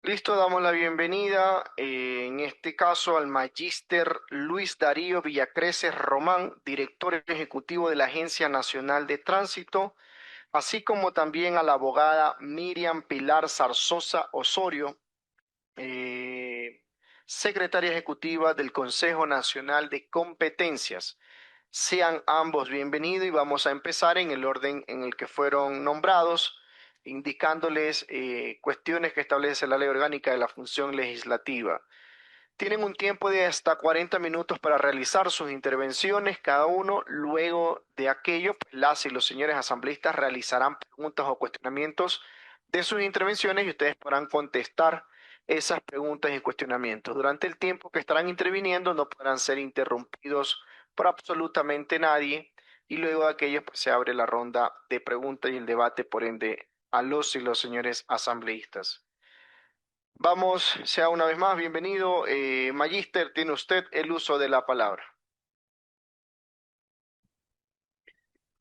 Listo, damos la bienvenida, en este caso al Magíster Luis Darío Villacreces Román, director ejecutivo de la Agencia Nacional de Tránsito, así como también a la abogada Miriam Pilar Zarzosa Osorio, eh, secretaria ejecutiva del Consejo Nacional de Competencias. Sean ambos bienvenidos y vamos a empezar en el orden en el que fueron nombrados, indicándoles cuestiones que establece la Ley Orgánica de la Función Legislativa. Tienen un tiempo de hasta 40 minutos para realizar sus intervenciones cada uno. Luego de aquello, pues, las y los señores asambleístas realizarán preguntas o cuestionamientos de sus intervenciones y ustedes podrán contestar esas preguntas y cuestionamientos. Durante el tiempo que estarán interviniendo no podrán ser interrumpidos por absolutamente nadie y luego de aquello pues, se abre la ronda de preguntas y el debate, por ende, a los y los señores asambleístas. Vamos, sea una vez más bienvenido. Magíster, tiene usted el uso de la palabra.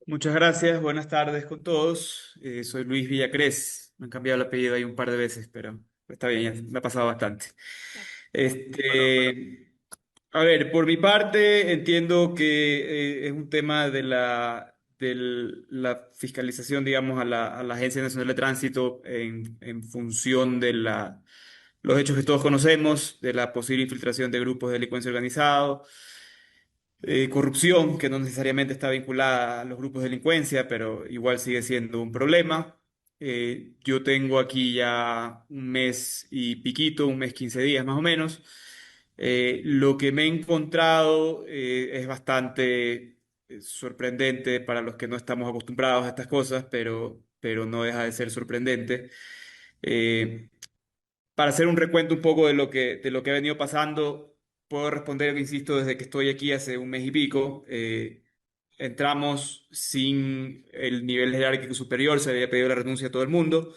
Muchas gracias, buenas tardes con todos. Soy Luis Villacrés. Me han cambiado el apellido ahí un par de veces, pero está bien, ya me ha pasado bastante. Bueno, A ver, por mi parte, entiendo que es un tema de la fiscalización, digamos, a la Agencia Nacional de Tránsito en función de los hechos que todos conocemos, de la posible infiltración de grupos de delincuencia organizado, corrupción, que no necesariamente está vinculada a los grupos de delincuencia, pero igual sigue siendo un problema. Yo tengo aquí ya un mes y piquito, un mes 15 días más o menos. Lo que me he encontrado es bastante sorprendente para los que no estamos acostumbrados a estas cosas, pero no deja de ser sorprendente. Eh, para hacer un recuento un poco de lo que ha venido pasando, puedo responder, insisto, desde que estoy aquí hace un mes y pico. Entramos sin el nivel jerárquico superior, se había pedido la renuncia a todo el mundo.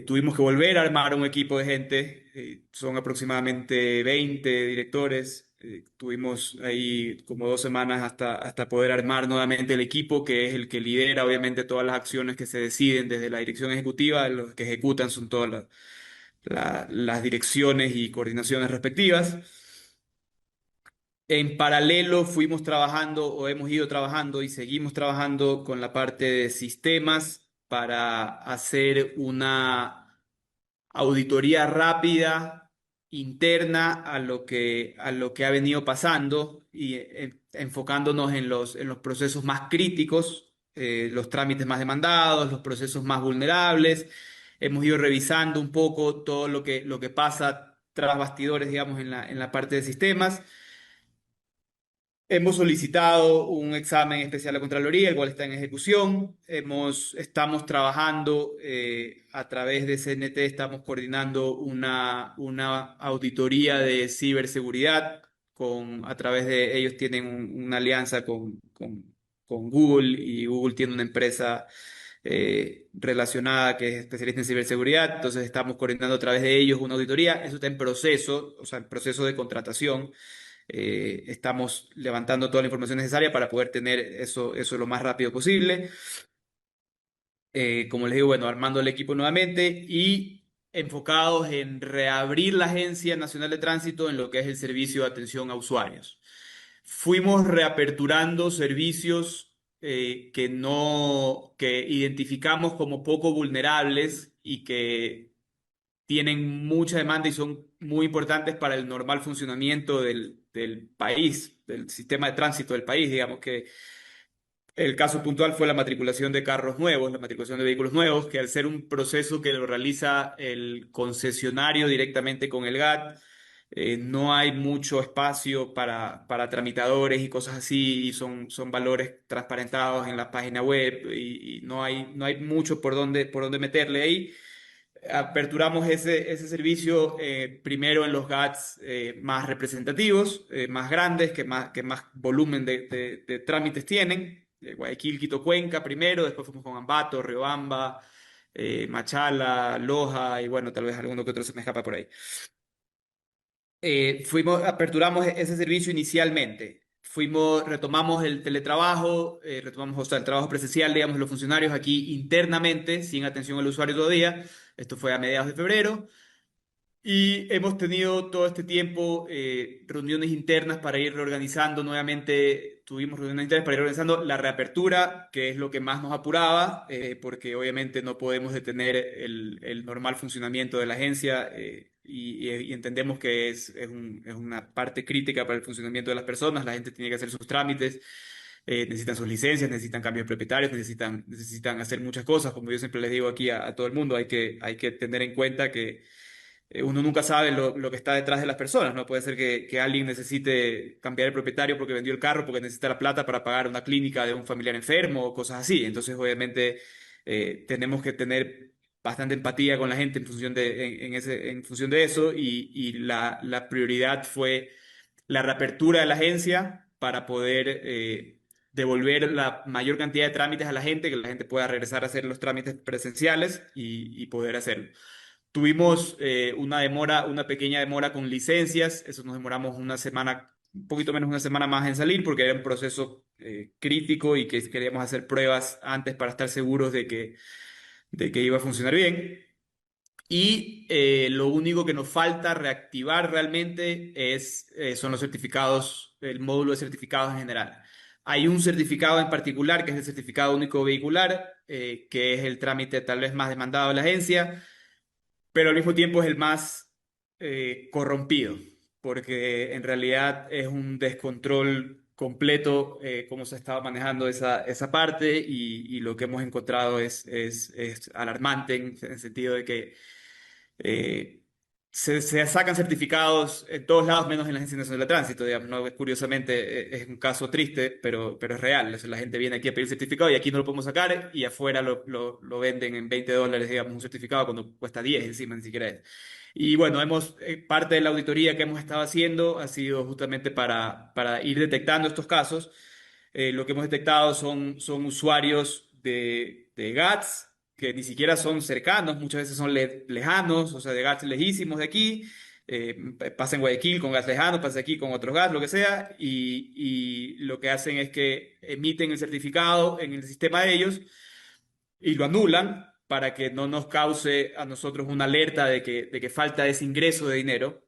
Tuvimos que volver a armar un equipo de gente, son aproximadamente 20 directores. Tuvimos ahí como 2 semanas hasta poder armar nuevamente el equipo, que es el que lidera obviamente todas las acciones que se deciden desde la dirección ejecutiva. Los que ejecutan son todas las direcciones y coordinaciones respectivas. En paralelo fuimos trabajando o hemos ido trabajando y seguimos trabajando con la parte de sistemas para hacer una auditoría rápida interna a lo que ha venido pasando y enfocándonos en los procesos más críticos, los trámites más demandados, los procesos más vulnerables. Hemos ido revisando un poco todo lo que pasa tras bastidores, digamos, en la parte de sistemas. Hemos solicitado un examen especial a Contraloría, el cual está en ejecución. Estamos trabajando a través de CNT, estamos coordinando una auditoría de ciberseguridad. A través de ellos tienen una alianza con Google y Google tiene una empresa relacionada que es especialista en ciberseguridad. Entonces estamos coordinando a través de ellos una auditoría. Eso está en proceso, o sea, en proceso de contratación. Estamos levantando toda la información necesaria para poder tener eso lo más rápido posible. Como les digo, bueno, armando el equipo nuevamente y enfocados en reabrir la Agencia Nacional de Tránsito en lo que es el servicio de atención a usuarios. Fuimos reaperturando servicios que identificamos como poco vulnerables y que tienen mucha demanda y son muy importantes para el normal funcionamiento del país, del sistema de tránsito del país. Digamos que el caso puntual fue la matriculación de carros nuevos, la matriculación de vehículos nuevos, que al ser un proceso que lo realiza el concesionario directamente con el GAT, no hay mucho espacio para tramitadores y cosas así, y son valores transparentados en la página web y no hay mucho por dónde meterle ahí. Aperturamos ese servicio primero en los GATS más representativos, más grandes, que más volumen de trámites tienen. Guayaquil, Quito, Cuenca primero, después fuimos con Ambato, Riobamba, Machala, Loja y bueno, tal vez alguno que otro se me escapa por ahí. Aperturamos ese servicio inicialmente. Retomamos el teletrabajo, retomamos, o sea, el trabajo presencial, digamos, de los funcionarios aquí internamente, sin atención al usuario todavía. Esto fue a mediados de febrero. Y hemos tenido todo este tiempo reuniones internas para ir reorganizando nuevamente, tuvimos reuniones internas para ir organizando la reapertura, que es lo que más nos apuraba, porque obviamente no podemos detener el normal funcionamiento de la agencia y entendemos que es una parte crítica para el funcionamiento de las personas, la gente tiene que hacer sus trámites. Necesitan sus licencias, necesitan cambios propietarios, necesitan hacer muchas cosas. Como yo siempre les digo aquí a todo el mundo, hay que tener en cuenta que uno nunca sabe lo que está detrás de las personas, ¿no? Puede ser que alguien necesite cambiar el propietario porque vendió el carro, porque necesita la plata para pagar una clínica de un familiar enfermo o cosas así. Entonces, obviamente, tenemos que tener bastante empatía con la gente en función en función de eso y la prioridad fue la reapertura de la agencia para poder devolver la mayor cantidad de trámites a la gente, que la gente pueda regresar a hacer los trámites presenciales y poder hacerlo. Tuvimos una demora, una pequeña demora con licencias, eso nos demoramos una semana, un poquito menos de una semana más en salir porque era un proceso crítico y que queríamos hacer pruebas antes para estar seguros de que iba a funcionar bien. Y lo único que nos falta reactivar realmente son los certificados, el módulo de certificados en general. Hay un certificado en particular, que es el certificado único vehicular, que es el trámite tal vez más demandado de la agencia, pero al mismo tiempo es el más corrompido, porque en realidad es un descontrol completo cómo se estaba manejando esa parte y lo que hemos encontrado es alarmante en el sentido de que eh, se sacan certificados en todos lados menos en la Agencia Nacional de Tránsito, digamos, ¿no? Curiosamente es un caso triste, pero es real. O sea, la gente viene aquí a pedir certificado y aquí no lo podemos sacar y afuera lo venden en $20, digamos, un certificado cuando cuesta 10 encima, ni siquiera es. Y bueno, parte de la auditoría que hemos estado haciendo ha sido justamente para ir detectando estos casos. Lo que hemos detectado son usuarios de GATS que ni siquiera son cercanos, muchas veces son lejanos, o sea, de GATS lejísimos de aquí. Pasa en Guayaquil con gas lejano, pasa aquí con otros gas, lo que sea, y lo que hacen es que emiten el certificado en el sistema de ellos y lo anulan para que no nos cause a nosotros una alerta de que falta ese ingreso de dinero.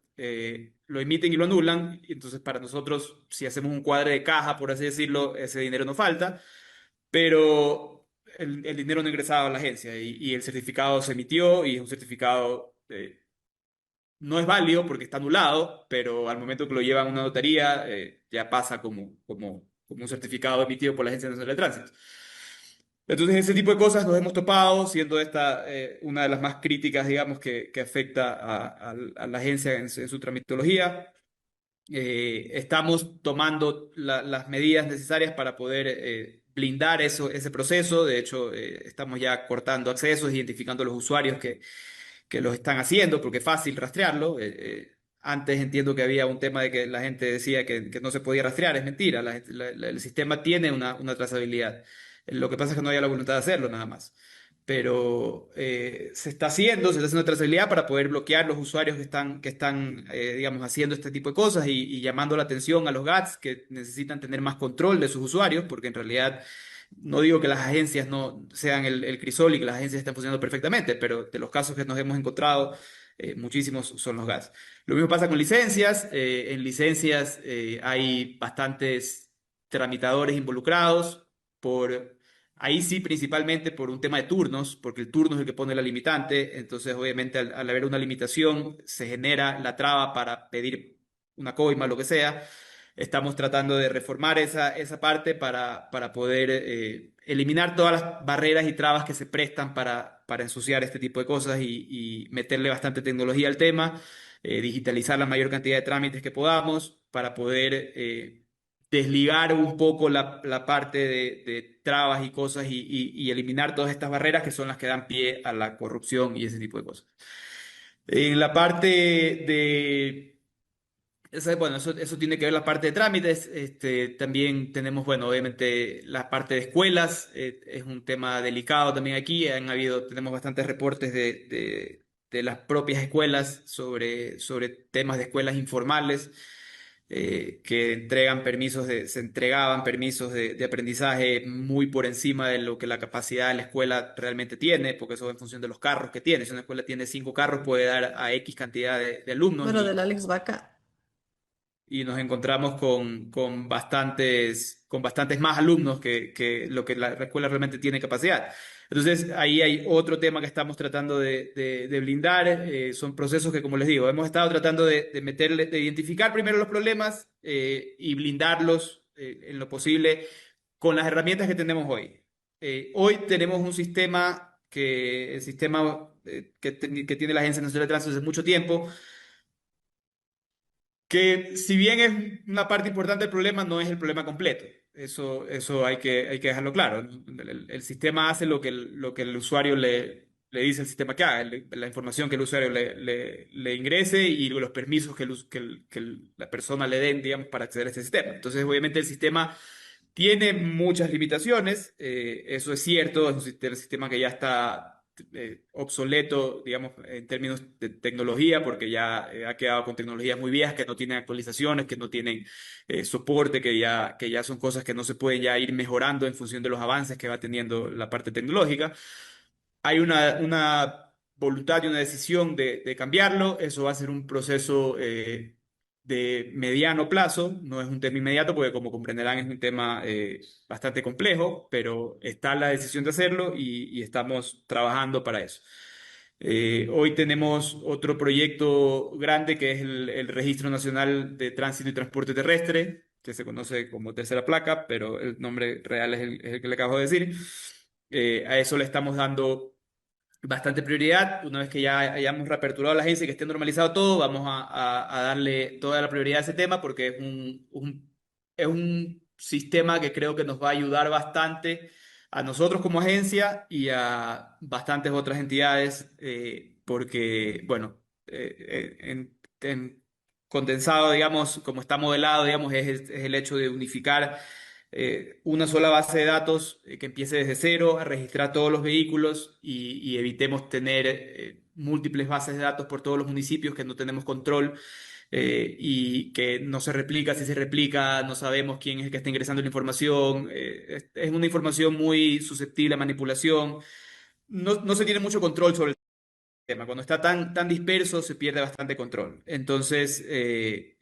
Lo emiten y lo anulan, y entonces para nosotros, si hacemos un cuadre de caja, por así decirlo, ese dinero no falta, pero el dinero no ingresaba a la agencia y el certificado se emitió y es un certificado, no es válido porque está anulado, pero al momento que lo llevan a una notaría ya pasa como un certificado emitido por la Agencia Nacional de Tránsito. Entonces, ese tipo de cosas nos hemos topado, siendo esta una de las más críticas, digamos, que afecta a la agencia en su tramitología. Estamos tomando las medidas necesarias para poder blindar ese proceso. De hecho, estamos ya cortando accesos, identificando los usuarios que los están haciendo, porque es fácil rastrearlo. Antes entiendo que había un tema de que la gente decía que no se podía rastrear. Es mentira, el sistema tiene una trazabilidad. Lo que pasa es que no hay la voluntad de hacerlo, nada más. Pero se está haciendo trazabilidad para poder bloquear los usuarios que están digamos, haciendo este tipo de cosas y llamando la atención a los GATS que necesitan tener más control de sus usuarios, porque en realidad no digo que las agencias no sean el crisol y que las agencias estén funcionando perfectamente, pero de los casos que nos hemos encontrado, muchísimos son los GATS. Lo mismo pasa con licencias. En licencias hay bastantes tramitadores involucrados por ahí sí, principalmente por un tema de turnos, porque el turno es el que pone la limitante, entonces obviamente al haber una limitación se genera la traba para pedir una coima, lo que sea. Estamos tratando de reformar esa parte para poder eliminar todas las barreras y trabas que se prestan para ensuciar este tipo de cosas y meterle bastante tecnología al tema, digitalizar la mayor cantidad de trámites que podamos para poder desligar un poco la parte de trabas y cosas y eliminar todas estas barreras que son las que dan pie a la corrupción y ese tipo de cosas. En la parte bueno, eso tiene que ver la parte de trámites. También tenemos, bueno, obviamente la parte de escuelas, es un tema delicado también aquí. Tenemos bastantes reportes de las propias escuelas sobre temas de escuelas informales que entregan permisos se entregaban permisos de aprendizaje muy por encima de lo que la capacidad de la escuela realmente tiene, porque eso es en función de los carros que tiene. Si una escuela tiene 5 carros, puede dar a X cantidad de alumnos Bueno, del Alex Vaca. y nos encontramos con bastantes más alumnos que lo que la escuela realmente tiene capacidad. Entonces, ahí hay otro tema que estamos tratando de blindar. Son procesos que, como les digo, hemos estado tratando de meterle, de identificar primero los problemas y blindarlos en lo posible con las herramientas que tenemos hoy. Hoy tenemos un sistema el sistema que tiene la Agencia Nacional de Tránsito desde mucho tiempo, que si bien es una parte importante del problema, no es el problema completo. Eso hay que dejarlo claro. El sistema hace lo que el usuario le dice al sistema que haga, la información que el usuario le ingrese y los permisos la persona le den, digamos, para acceder a este sistema. Entonces, obviamente, el sistema tiene muchas limitaciones, eso es cierto, es un sistema que ya está obsoleto, digamos, en términos de tecnología, porque ya ha quedado con tecnologías muy viejas que no tienen actualizaciones, que no tienen soporte, que ya son cosas que no se pueden ya ir mejorando en función de los avances que va teniendo la parte tecnológica. Hay una voluntad y una decisión de cambiarlo. Eso va a ser un proceso de mediano plazo. No es un tema inmediato porque, como comprenderán, es un tema bastante complejo, pero está la decisión de hacerlo y estamos trabajando para eso. Hoy tenemos otro proyecto grande que es el Registro Nacional de Tránsito y Transporte Terrestre, que se conoce como tercera placa, pero el nombre real es el que le acabo de decir. A eso le estamos dando bastante prioridad. Una vez que ya hayamos reaperturado la agencia y que esté normalizado todo, vamos a darle toda la prioridad a ese tema porque es un sistema que creo que nos va a ayudar bastante a nosotros como agencia y a bastantes otras entidades, porque, bueno, en condensado, digamos, como está modelado, digamos, es el hecho de unificar una sola base de datos que empiece desde cero a registrar todos los vehículos y evitemos tener múltiples bases de datos por todos los municipios que no tenemos control y que no se replica. Si se replica, no sabemos quién es el que está ingresando la información. Es una información muy susceptible a manipulación. No se tiene mucho control sobre tema. Cuando está tan disperso se pierde bastante control. Entonces,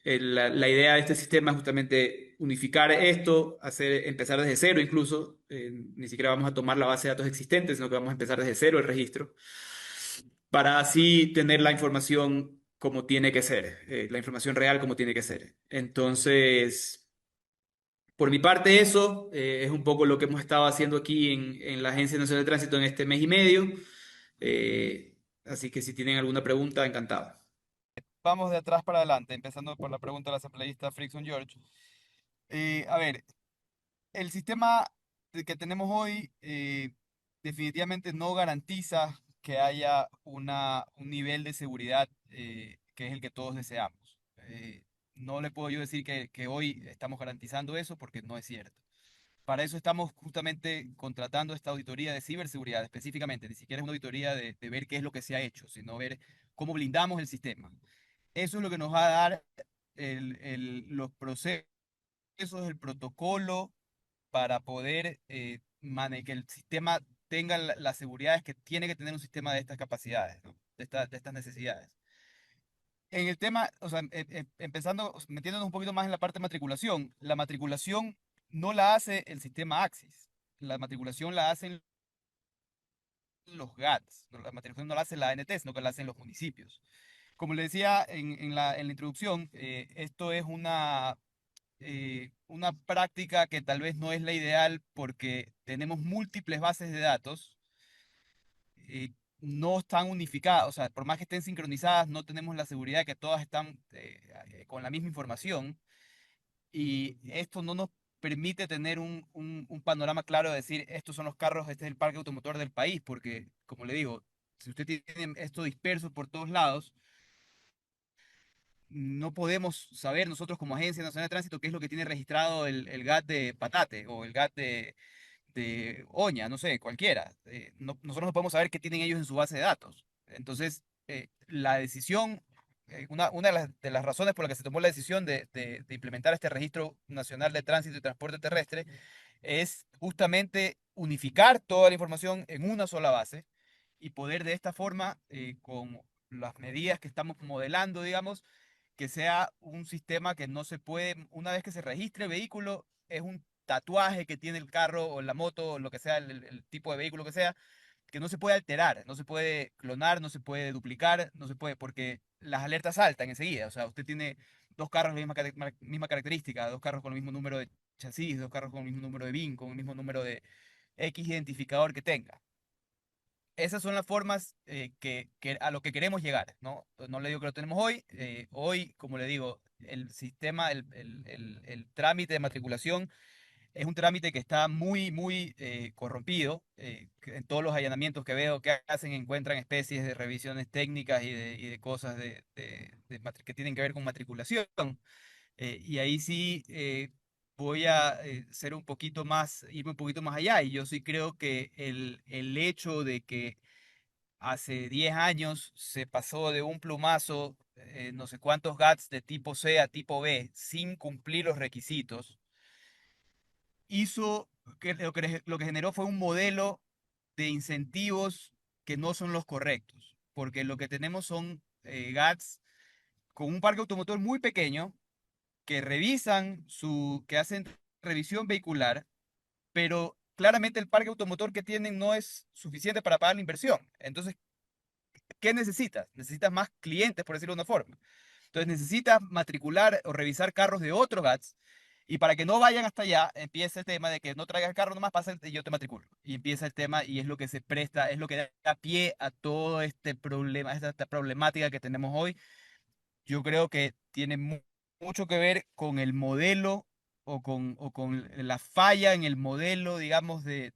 la idea de este sistema es justamente unificar esto, empezar desde cero incluso. Ni siquiera vamos a tomar la base de datos existente, sino que vamos a empezar desde cero el registro, para así tener la información como tiene que ser, la información real como tiene que ser. Entonces, por mi parte, eso es un poco lo que hemos estado haciendo aquí en la Agencia Nacional de Tránsito en este mes y medio. Así que si tienen alguna pregunta, encantado. Vamos de atrás para adelante, empezando por la pregunta del asambleísta Frickson George. A ver, el sistema que tenemos hoy definitivamente no garantiza que haya un nivel de seguridad que es el que todos deseamos. No le puedo yo decir que hoy estamos garantizando eso porque no es cierto. Para eso estamos justamente contratando esta auditoría de ciberseguridad específicamente. Ni siquiera es una auditoría de ver qué es lo que se ha hecho, sino ver cómo blindamos el sistema. Eso es lo que nos va a dar los procesos, el protocolo para poder que el sistema tenga las seguridades que tiene que tener un sistema de estas capacidades, ¿no? De estas necesidades. En el tema, o sea, empezando, metiéndonos un poquito más en la parte de matriculación, la matriculación no la hace el sistema Axis, la matriculación la hacen los GATS, la matriculación no la hace la ANT, sino que la hacen los municipios. Como le decía en la introducción, esto es una práctica que tal vez no es la ideal porque tenemos múltiples bases de datos, no están unificadas, o sea, por más que estén sincronizadas, no tenemos la seguridad de que todas están con la misma información y esto no nos permite tener un panorama claro de decir, estos son los carros, este es el parque automotor del país, porque, como le digo, si usted tiene esto disperso por todos lados, no podemos saber nosotros como Agencia Nacional de Tránsito qué es lo que tiene registrado el GAT de Patate o el GAT de Oña, no sé, cualquiera. Nosotros no podemos saber qué tienen ellos en su base de datos. Entonces, la decisión una de las razones por las que se tomó la decisión de implementar este Registro Nacional de Tránsito y Transporte Terrestre es justamente unificar toda la información en una sola base y poder de esta forma, con las medidas que estamos modelando, digamos, que sea un sistema que no se puede, una vez que se registre el vehículo, es un tatuaje que tiene el carro o la moto o lo que sea, el tipo de vehículo que sea, que no se puede alterar, no se puede clonar, no se puede duplicar, no se puede, porque las alertas saltan enseguida. O sea, usted tiene dos carros de la misma característica, dos carros con el mismo número de chasis, dos carros con el mismo número de VIN, con el mismo número de X identificador que tenga. Esas son las formas a lo que queremos llegar, ¿no? No le digo que lo tenemos hoy. Hoy, como le digo, el sistema, el trámite de matriculación es un trámite que está muy corrompido. En todos los allanamientos que veo que hacen encuentran especies de revisiones técnicas y de cosas que tienen que ver con matriculación. Y ahí sí voy a ser un poquito más, irme un poquito más allá. Y yo sí creo que el hecho de que hace 10 años se pasó de un plumazo, no sé cuántos GATS de tipo C a tipo B sin cumplir los requisitos, hizo que lo que generó fue un modelo de incentivos que no son los correctos, porque lo que tenemos son GATS con un parque automotor muy pequeño que hacen revisión vehicular, pero claramente el parque automotor que tienen no es suficiente para pagar la inversión. Entonces, ¿qué necesitas? Necesitas más clientes, por decirlo de una forma. Entonces necesitas matricular o revisar carros de otros GATS y para que no vayan hasta allá, empieza el tema de que no traigas el carro nomás, pasa y yo te matriculo. Y empieza el tema y es lo que se presta, es lo que da pie a todo este problema, esta problemática que tenemos hoy. Yo creo que tiene mucho que ver con el modelo o con la falla en el modelo, digamos, de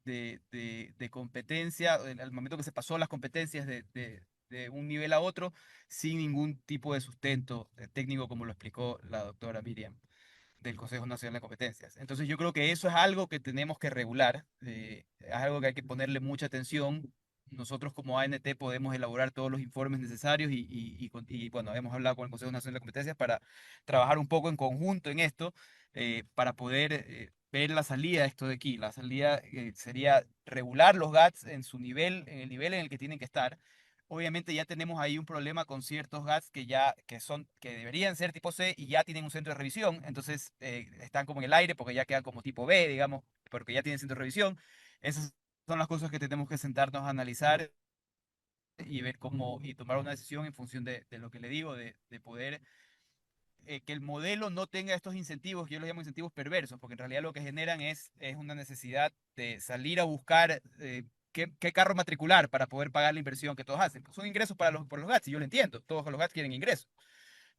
competencia, al momento que se pasó las competencias de un nivel a otro, sin ningún tipo de sustento técnico, como lo explicó la doctora Miriam del Consejo Nacional de Competencias. Entonces yo creo que eso es algo que tenemos que regular, es algo que hay que ponerle mucha atención. Nosotros como ANT podemos elaborar todos los informes necesarios bueno, hemos hablado con el Consejo Nacional de Competencias para trabajar un poco en conjunto en esto, para poder ver la salida de esto de aquí. La salida sería regular los GATS en su nivel, en el nivel en el que tienen que estar. Obviamente ya tenemos ahí un problema con ciertos GATS que deberían ser tipo C y ya tienen un centro de revisión, entonces están como en el aire porque ya quedan como tipo B, digamos, porque ya tienen centro de revisión. Esas son las cosas que tenemos que sentarnos a analizar y ver cómo y tomar una decisión en función de lo que le digo, de poder que el modelo no tenga estos incentivos, que yo los llamo incentivos perversos, porque en realidad lo que generan es una necesidad de salir a buscar qué carro matricular para poder pagar la inversión que todos hacen. Son ingresos por los GATS, y yo lo entiendo, todos los GATS quieren ingresos,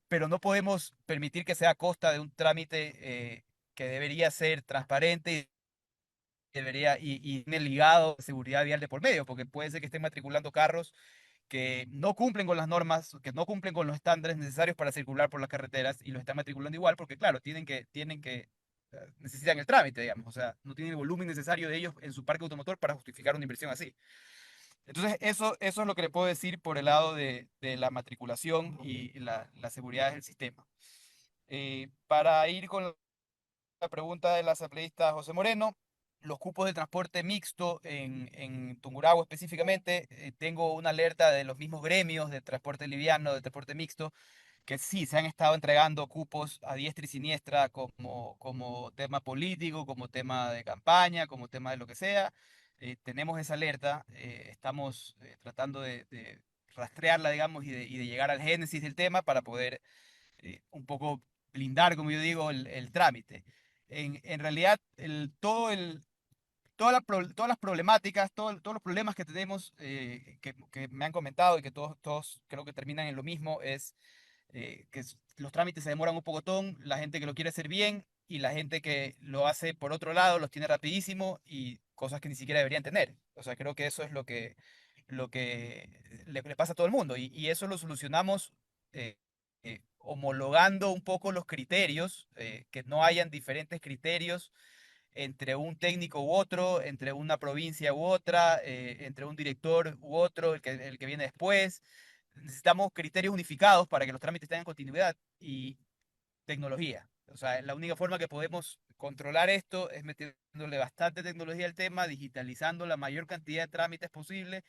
pero no podemos permitir que sea a costa de un trámite que debería ser transparente y tiene ligado a seguridad vial de por medio, porque puede ser que estén matriculando carros que no cumplen con las normas, que no cumplen con los estándares necesarios para circular por las carreteras y los están matriculando igual porque, claro, necesitan el trámite, digamos, o sea, no tienen el volumen necesario de ellos en su parque automotor para justificar una inversión así. Entonces, eso es lo que le puedo decir por el lado de la matriculación y la seguridad del sistema. Para ir con la pregunta del asambleísta José Moreno, los cupos de transporte mixto en Tungurahua específicamente, tengo una alerta de los mismos gremios de transporte liviano, de transporte mixto, que sí, se han estado entregando cupos a diestra y siniestra como tema político, como tema de campaña, como tema de lo que sea. Tenemos esa alerta, estamos tratando de rastrearla, digamos, y de llegar al génesis del tema para poder un poco blindar, como yo digo, el trámite. En realidad, todas las problemáticas, todos los problemas que tenemos, que me han comentado y que todos creo que terminan en lo mismo, es los trámites se demoran un pocotón, la gente que lo quiere hacer bien y la gente que lo hace por otro lado los tiene rapidísimo y cosas que ni siquiera deberían tener. O sea, creo que eso es lo que le pasa a todo el mundo y eso lo solucionamos homologando un poco los criterios, que no hayan diferentes criterios entre un técnico u otro, entre una provincia u otra, entre un director u otro, el que viene después. necesitamos criterios unificados para que los trámites tengan continuidad y tecnología. O sea, la única forma que podemos controlar esto es metiéndole bastante tecnología al tema, digitalizando la mayor cantidad de trámites posible,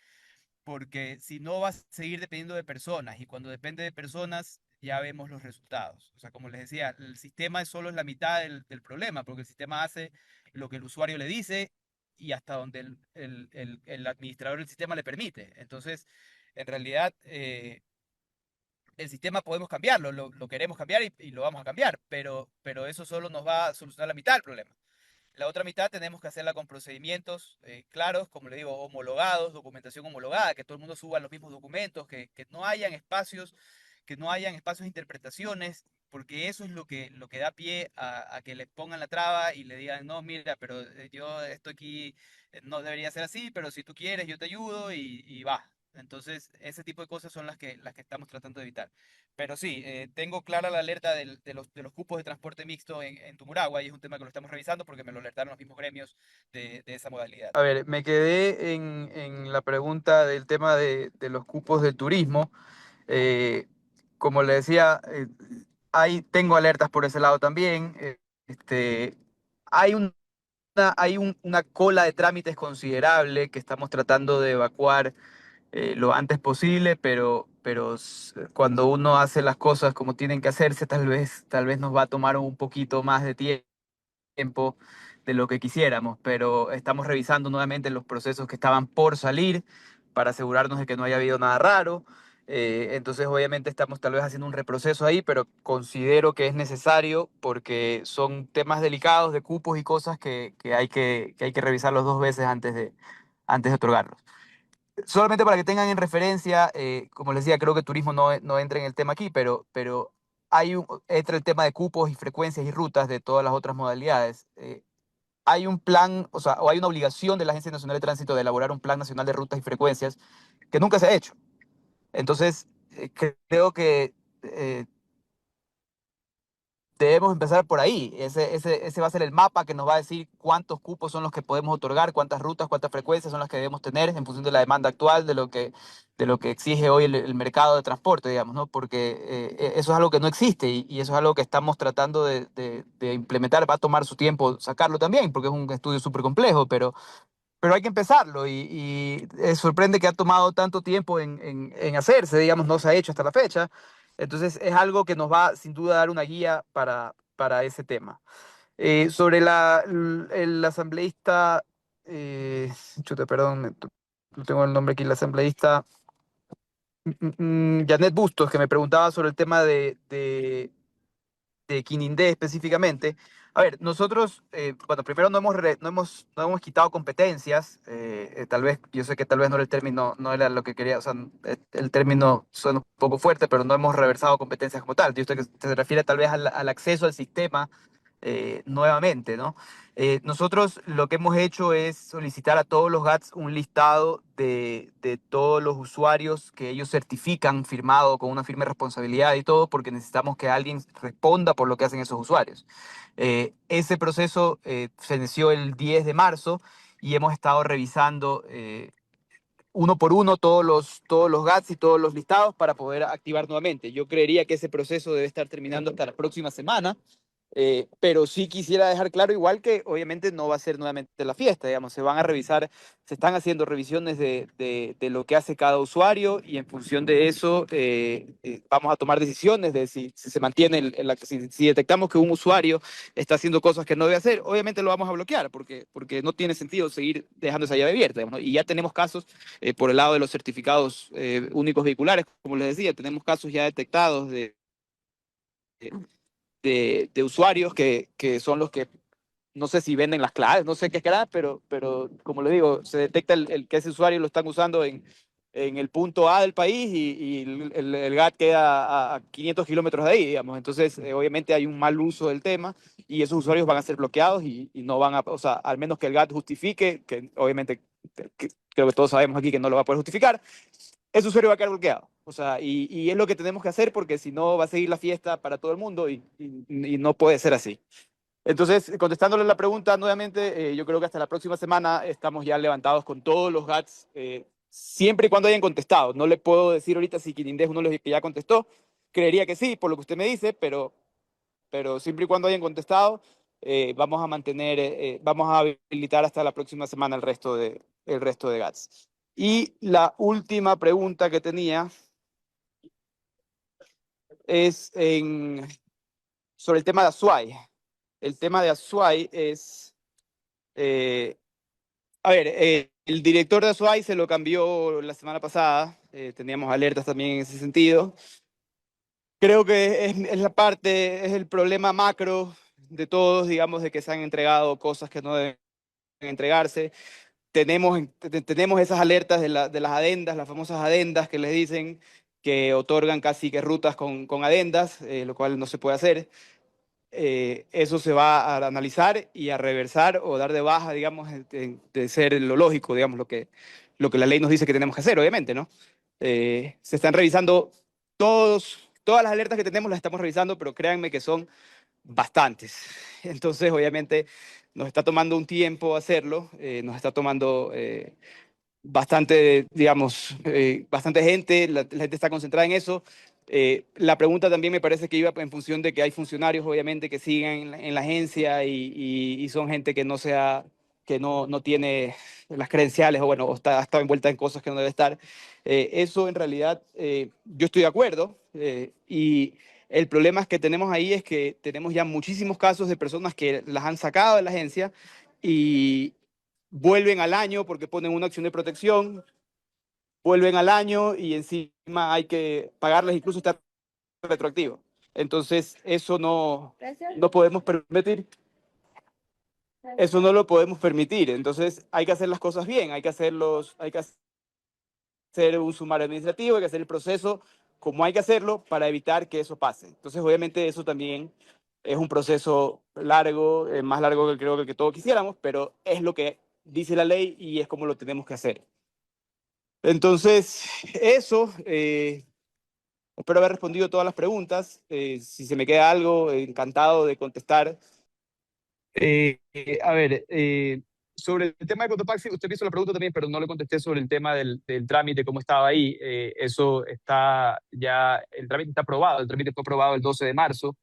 porque si no vas a seguir dependiendo de personas y cuando depende de personas ya vemos los resultados. O sea, como les decía, el sistema solo es la mitad del problema, porque el sistema hace lo que el usuario le dice y hasta donde el administrador del sistema le permite. Entonces, en realidad, el sistema podemos cambiarlo, lo queremos cambiar y lo vamos a cambiar, pero eso solo nos va a solucionar la mitad del problema. La otra mitad tenemos que hacerla con procedimientos claros, como le digo, homologados, documentación homologada, que todo el mundo suba los mismos documentos, que no hayan espacios, que no hayan espacios de interpretaciones, porque eso es lo que da pie a que le pongan la traba y le digan, no, mira, pero yo esto aquí no debería ser así, pero si tú quieres, yo te ayudo y va. Entonces, ese tipo de cosas son las que estamos tratando de evitar. Pero sí, tengo clara la alerta de los cupos de transporte mixto en Tumuragua y es un tema que lo estamos revisando porque me lo alertaron los mismos gremios de esa modalidad. A ver, me quedé en la pregunta del tema de los cupos del turismo. Eh, Como le decía, tengo alertas por ese lado también. Este, hay una cola de trámites considerable que estamos tratando de evacuar lo antes posible, pero cuando uno hace las cosas como tienen que hacerse, tal vez nos va a tomar un poquito más de tiempo de lo que quisiéramos, pero estamos revisando nuevamente los procesos que estaban por salir para asegurarnos de que no haya habido nada raro. Entonces, obviamente, estamos tal vez haciendo un reproceso ahí, pero considero que es necesario porque son temas delicados de cupos y cosas que hay que revisarlos dos veces antes de otorgarlos. Solamente para que tengan en referencia, como les decía, creo que turismo no entra en el tema aquí, pero entra el tema de cupos y frecuencias y rutas de todas las otras modalidades. Hay un plan, o sea, o hay una obligación de la Agencia Nacional de Tránsito de elaborar un plan nacional de rutas y frecuencias que nunca se ha hecho. Entonces, creo que debemos empezar por ahí. Ese va a ser el mapa que nos va a decir cuántos cupos son los que podemos otorgar, cuántas rutas, cuántas frecuencias son las que debemos tener en función de la demanda actual, de lo que exige hoy el mercado de transporte, digamos, ¿no? Porque eso es algo que no existe y eso es algo que estamos tratando de implementar. Va a tomar su tiempo sacarlo también, porque es un estudio súper complejo, pero hay que empezarlo y sorprende que ha tomado tanto tiempo en hacerse, digamos, no se ha hecho hasta la fecha. Entonces es algo que nos va sin duda a dar una guía para ese tema. Sobre el asambleísta, chuta, perdón, no tengo el nombre aquí, el asambleísta Janet Bustos, que me preguntaba sobre el tema de Quinindé específicamente. A ver, nosotros, bueno, primero no hemos quitado competencias, tal vez, yo sé que tal vez no era el término, no era lo que quería, o sea, el término suena un poco fuerte, pero no hemos reversado competencias como tal. Yo sé que se refiere tal vez al acceso al sistema nuevamente, ¿no? Nosotros lo que hemos hecho es solicitar a todos los GATS un listado de todos los usuarios que ellos certifican firmado con una firme responsabilidad y todo, porque necesitamos que alguien responda por lo que hacen esos usuarios. Ese proceso se inició el 10 de marzo y hemos estado revisando uno por uno todos los GATS y todos los listados para poder activar nuevamente. Yo creería que ese proceso debe estar terminando hasta la próxima semana. Pero sí quisiera dejar claro igual que obviamente no va a ser nuevamente la fiesta, digamos, se van a revisar, se están haciendo revisiones de lo que hace cada usuario y en función de eso vamos a tomar decisiones de si se mantiene, si detectamos que un usuario está haciendo cosas que no debe hacer, obviamente lo vamos a bloquear porque no tiene sentido seguir dejando esa llave abierta, digamos, ¿no? Y ya tenemos casos por el lado de los certificados únicos vehiculares, como les decía, tenemos casos ya detectados de usuarios que son los que no sé si venden las claves, no sé qué será, pero como le digo, se detecta que ese usuario lo están usando en el punto A del país y el GAT queda a 500 kilómetros de ahí, digamos. Entonces, obviamente hay un mal uso del tema y esos usuarios van a ser bloqueados y no van a, o sea, al menos que el GAT justifique, que obviamente creo que todos sabemos aquí que no lo va a poder justificar, ese usuario va a quedar bloqueado. O sea, y es lo que tenemos que hacer porque si no va a seguir la fiesta para todo el mundo y no puede ser así. Entonces, contestándole la pregunta nuevamente, yo creo que hasta la próxima semana estamos ya levantados con todos los GATS siempre y cuando hayan contestado. No le puedo decir ahorita si Quirindé es uno de los que ya contestó. Creería que sí, por lo que usted me dice, pero siempre y cuando hayan contestado, vamos a mantener, vamos a habilitar hasta la próxima semana el resto de GATS. Y la última pregunta que tenía es sobre el tema de Azuay. El tema de Azuay es, a ver, el director de Azuay se lo cambió la semana pasada, teníamos alertas también en ese sentido. Creo que es la parte, es el problema macro de todos, digamos, de que se han entregado cosas que no deben entregarse. Tenemos esas alertas de las adendas, las famosas adendas que les dicen que otorgan casi que rutas con adendas, lo cual no se puede hacer. Eso se va a analizar y a reversar o dar de baja, digamos, de ser lo lógico, digamos, lo que la ley nos dice que tenemos que hacer, obviamente, ¿no? Se están revisando todas las alertas que tenemos, las estamos revisando, pero créanme que son bastantes. Entonces, obviamente, nos está tomando un tiempo hacerlo, nos está tomando bastante, digamos, bastante gente, la gente está concentrada en eso. La pregunta también me parece que iba en función de que hay funcionarios, obviamente, que siguen en la agencia y son gente que no sea, que no tiene las credenciales o bueno, o ha estado envuelta en cosas que no debe estar. Eso en realidad, yo estoy de acuerdo y el problema es que tenemos ahí es que tenemos ya muchísimos casos de personas que las han sacado de la agencia y vuelven al año porque ponen una acción de protección, vuelven al año y encima hay que pagarles, incluso está retroactivo. Entonces, eso no podemos permitir. Eso no lo podemos permitir. Entonces, hay que hacer las cosas bien, hay que hacer un sumario administrativo, hay que hacer el proceso como hay que hacerlo para evitar que eso pase. Entonces, obviamente, eso también es un proceso largo, más largo que creo que todos quisiéramos, pero es lo que dice la ley y es como lo tenemos que hacer. Entonces, eso, espero haber respondido todas las preguntas. Si se me queda algo, encantado de contestar. A ver, sobre el tema de Cotopaxi, usted me hizo la pregunta también, pero no le contesté sobre el tema del trámite, cómo estaba ahí. Eso está ya, el trámite está aprobado, el trámite fue aprobado el 12 de marzo.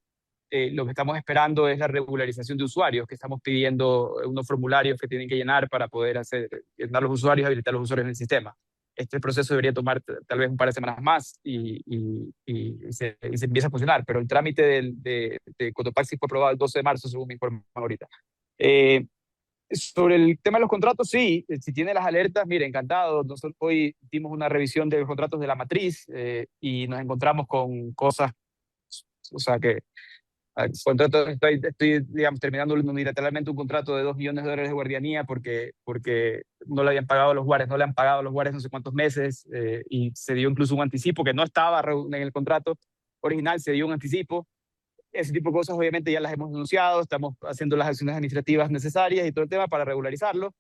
Lo que estamos esperando es la regularización de usuarios, que estamos pidiendo unos formularios que tienen que llenar para poder llenar los usuarios, habilitar los usuarios en el sistema. Este proceso debería tomar tal vez un par de semanas más y se empieza a funcionar, pero el trámite de Cotopaxi fue aprobado el 12 de marzo, según me informan ahorita. Eh, Sobre el tema de los contratos, sí, si tiene las alertas, mire, encantado. Nosotros hoy hicimos una revisión de los contratos de la matriz y nos encontramos con cosas, o sea, que contrato, digamos, terminando unilateralmente un contrato de $2 millones de guardianía porque no le habían pagado a los guardias, no le han pagado a los guardias no sé cuántos meses y se dio incluso un anticipo que no estaba en el contrato original, se dio un anticipo. Ese tipo de cosas obviamente ya las hemos denunciado, estamos haciendo las acciones administrativas necesarias y todo el tema para regularizarlo,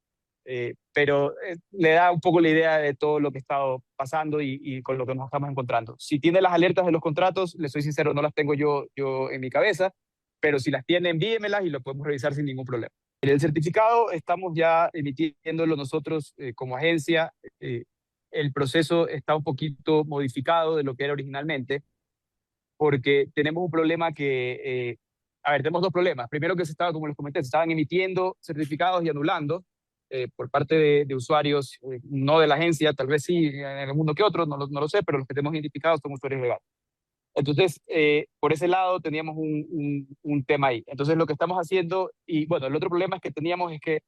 pero le da un poco la idea de todo lo que ha estado pasando y con lo que nos estamos encontrando. Si tiene las alertas de los contratos, le soy sincero, no las tengo yo en mi cabeza, pero si las tiene, envíemelas y lo podemos revisar sin ningún problema. El certificado estamos ya emitiéndolo nosotros como agencia. El proceso está un poquito modificado de lo que era originalmente porque tenemos un problema a ver, tenemos dos problemas. Primero que como les comenté, se estaban emitiendo certificados y anulando por parte de usuarios, no de la agencia, tal vez sí, en el mundo que otros, no lo sé, pero los que tenemos identificados son usuarios legales. Entonces, por ese lado teníamos un tema ahí. Entonces, lo que estamos haciendo, y bueno, el otro problema es que teníamos es que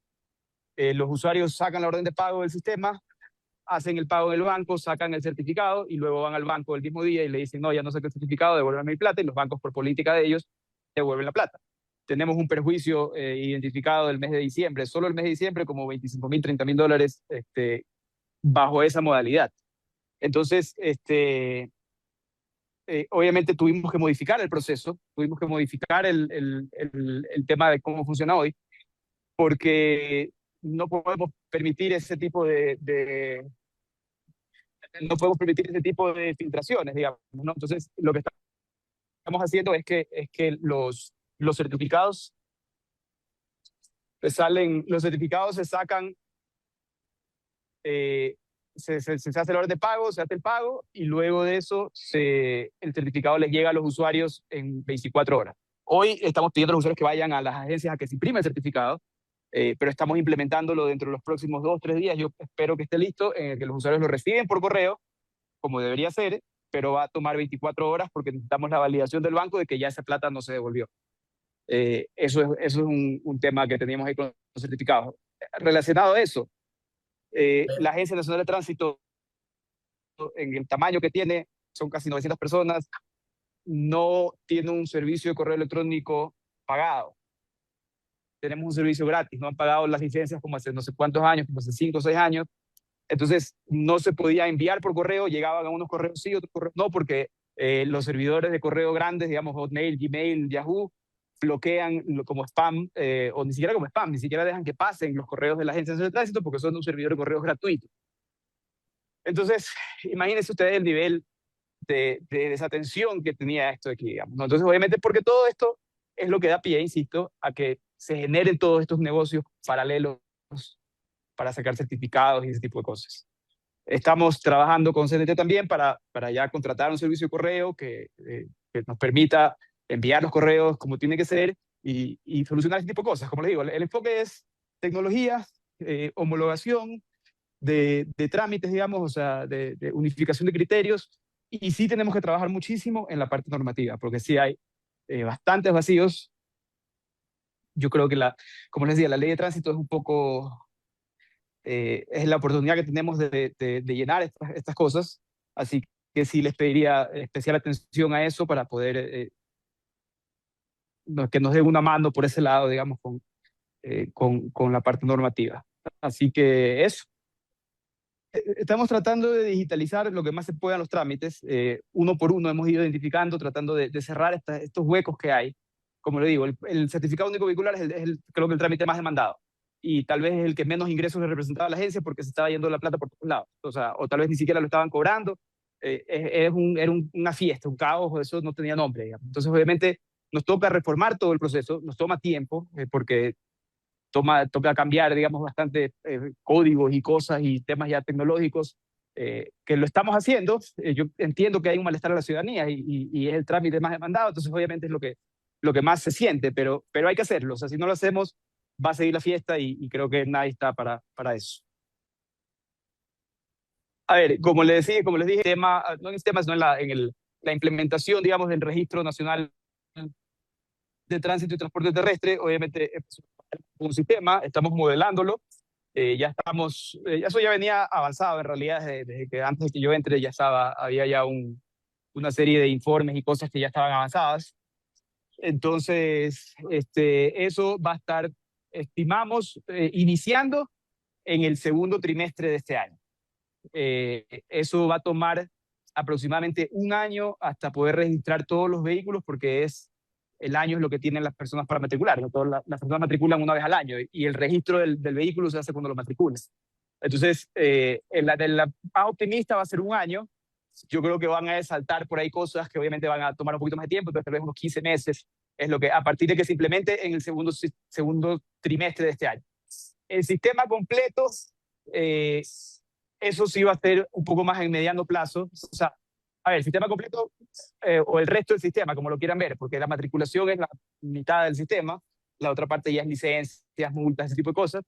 los usuarios sacan la orden de pago del sistema, hacen el pago en el banco, sacan el certificado y luego van al banco el mismo día y le dicen, no, ya no saqué el certificado, devuélveme mi plata, y los bancos por política de ellos devuelven la plata. Tenemos un perjuicio identificado del mes de diciembre, solo el mes de diciembre, como $25,000, $30,000 bajo esa modalidad. Entonces, obviamente tuvimos que modificar el proceso, tuvimos que modificar el tema de cómo funciona hoy, porque no podemos permitir ese tipo no podemos permitir ese tipo de filtraciones, digamos, ¿no? Entonces, lo que estamos haciendo es que los certificados los certificados se sacan se hace la orden de pago, se hace el pago y luego de eso el certificado les llega a los usuarios en 24 horas. Hoy estamos pidiendo a los usuarios que vayan a las agencias a que se imprime el certificado, pero estamos implementándolo dentro de los próximos 2 o 3 días. Yo espero que esté listo, en el que los usuarios lo reciben por correo, como debería ser, pero va a tomar 24 horas porque necesitamos la validación del banco de que ya esa plata no se devolvió. Eso es un tema que teníamos ahí con los certificados. Relacionado a eso, la Agencia Nacional de Tránsito, en el tamaño que tiene, son casi 900 personas, no tiene un servicio de correo electrónico pagado. Tenemos un servicio gratis, no han pagado las licencias como hace no sé cuántos años, como hace 5 o 6 años. Entonces, no se podía enviar por correo, llegaban a unos correos sí, otros correos no, porque los servidores de correo grandes, digamos Hotmail, Gmail, Yahoo, bloquean como spam, o ni siquiera como spam, ni siquiera dejan que pasen los correos de la Agencia Nacional de Tránsito porque son un servidor de correos gratuito. Entonces, imagínense ustedes el nivel de desatención que tenía esto aquí, digamos, ¿no? Entonces, obviamente, porque todo esto es lo que da pie, insisto, a que se generen todos estos negocios paralelos para sacar certificados y ese tipo de cosas. Estamos trabajando con CNT también para ya contratar un servicio de correo que nos permita enviar los correos como tiene que ser y solucionar ese tipo de cosas. Como les digo, el enfoque es tecnología, homologación de trámites, digamos, o sea, de unificación de criterios, y sí tenemos que trabajar muchísimo en la parte normativa, porque sí hay bastantes vacíos. Yo creo que, como les decía, la ley de tránsito es un poco, es la oportunidad que tenemos de llenar estas cosas, así que sí les pediría especial atención a eso para poder que nos den una mano por ese lado, digamos, con la parte normativa. Así que eso. Estamos tratando de digitalizar lo que más se pueda en los trámites. Uno por uno hemos ido identificando, tratando de cerrar estos huecos que hay. Como le digo, el certificado único vehicular creo que el trámite más demandado. Y tal vez es el que menos ingresos le representaba a la agencia porque se estaba yendo la plata por todos lados. O sea, o tal vez ni siquiera lo estaban cobrando. Era una fiesta, un caos, eso no tenía nombre, digamos. Entonces, obviamente, nos toca reformar todo el proceso, nos toma tiempo, porque toca cambiar, digamos, bastante códigos y cosas y temas ya tecnológicos, que lo estamos haciendo. Yo entiendo que hay un malestar a la ciudadanía y es el trámite más demandado, entonces obviamente es lo que más se siente, pero hay que hacerlo. O sea, si no lo hacemos, va a seguir la fiesta y creo que nadie está para eso. A ver, como les dije, no en el tema, sino en la implementación, digamos, del Registro Nacional de Tránsito y Transporte Terrestre, obviamente es un sistema, estamos modelándolo, eso ya venía avanzado en realidad desde que antes de que yo entre había ya una serie de informes y cosas que ya estaban avanzadas. Entonces, eso va a estar, estimamos, iniciando en el segundo trimestre de este año. Eso va a tomar aproximadamente un año hasta poder registrar todos los vehículos porque el año es lo que tienen las personas para matricular, ¿no? Las personas matriculan una vez al año y el registro del vehículo se hace cuando lo matriculas. Entonces, la más optimista va a ser un año. Yo creo que van a saltar por ahí cosas que obviamente van a tomar un poquito más de tiempo, entonces tal vez unos 15 meses es lo que, a partir de que se implemente en el segundo trimestre de este año. El sistema completo, eso sí va a ser un poco más en mediano plazo. O sea, a ver, el sistema completo o el resto del sistema, como lo quieran ver, porque la matriculación es la mitad del sistema, la otra parte ya es licencias, multas, ese tipo de cosas.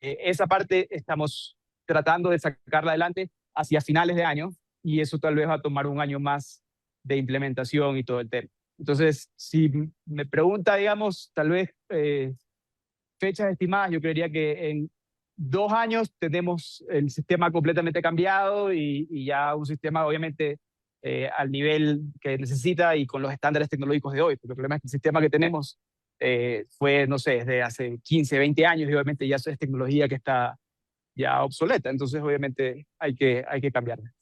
Esa parte estamos tratando de sacarla adelante hacia finales de año y eso tal vez va a tomar un año más de implementación y todo el tema. Entonces, si me pregunta, digamos, tal vez fechas estimadas, yo creería que en 2 años tenemos el sistema completamente cambiado y ya un sistema obviamente al nivel que necesita y con los estándares tecnológicos de hoy, porque el problema es que el sistema que tenemos fue, no sé, desde hace 15, 20 años y obviamente ya eso es tecnología que está ya obsoleta, entonces obviamente hay que cambiarla.